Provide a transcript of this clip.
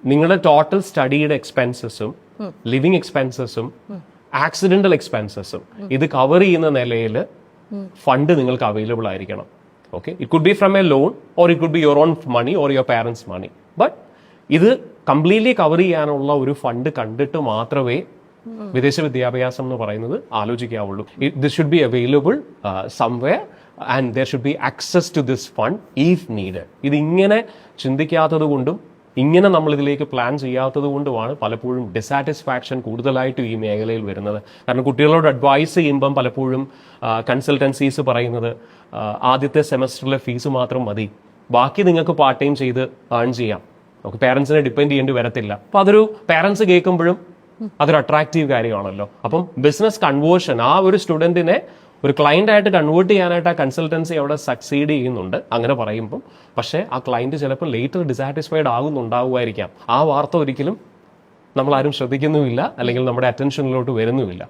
നിങ്ങളുടെ ടോട്ടൽ സ്റ്റഡിയുടെ എക്സ്പെൻസസും ലിവിങ് എക്സ്പെൻസസും ആക്സിഡന്റൽ എക്സ്പെൻസസും ഇത് കവർ ചെയ്യുന്ന നിലയിൽ ഫണ്ട് നിങ്ങൾക്ക് അവൈലബിൾ ആയിരിക്കണം. Okay, it could be from a loan or it could be your own money or your parents money. But ഇത് കംപ്ലീറ്റ്ലി കവർ ചെയ്യാനുള്ള ഒരു ഫണ്ട് കണ്ടിട്ട് മാത്രമേ വിദേശ വിദ്യാഭ്യാസം എന്ന് പറയുന്നത് ആലോചിക്കാവുള്ളൂ. This should be available somewhere and there should be access to this fund if needed. ഇതിങ്ങനെ ചിന്തിക്കാത്തത് കൊണ്ടും ഇങ്ങനെ നമ്മൾ ഇതിലേക്ക് പ്ലാൻ ചെയ്യാത്തത് കൊണ്ടുമാണ് പലപ്പോഴും ഡിസാറ്റിസ്ഫാക്ഷൻ കൂടുതലായിട്ടും ഈ മേഖലയിൽ വരുന്നത്. കാരണം കുട്ടികളോട് അഡ്വൈസ് ചെയ്യുമ്പം പലപ്പോഴും കൺസൾട്ടൻസീസ് പറയുന്നത് ആദ്യത്തെ സെമസ്റ്ററിലെ ഫീസ് മാത്രം മതി, ബാക്കി നിങ്ങൾക്ക് പാർട്ട് ടൈം ചെയ്ത് ഏൺ ചെയ്യാം, നമുക്ക് പേരൻസിനെ ഡിപ്പെൻഡ് ചെയ്യേണ്ടി വരത്തില്ല. അപ്പോൾ അതൊരു പേരൻസ് കേൾക്കുമ്പോഴും അതൊരു അട്രാക്റ്റീവ് കാര്യമാണല്ലോ. അപ്പം ബിസിനസ് കൺവേർഷൻ ആ ഒരു സ്റ്റുഡൻറ്റിനെ ഒരു ക്ലയന്റ് ആയിട്ട് കൺവേർട്ട് ചെയ്യാനായിട്ട് ആ കൺസൾട്ടൻസി അവിടെ സക്സീഡ് ചെയ്യുന്നുണ്ട് അങ്ങനെ പറയുമ്പം. പക്ഷേ ആ ക്ലയന്റ് ചിലപ്പോൾ ലേറ്റർ ഡിസാറ്റിസ്ഫൈഡ് ആകുന്നുണ്ടാവുമായിരിക്കാം. ആ വാർത്ത ഒരിക്കലും നമ്മളാരും ശ്രദ്ധിക്കുന്നുമില്ല, അല്ലെങ്കിൽ നമ്മുടെ അറ്റൻഷനിലോട്ട് വരുന്നുമില്ല.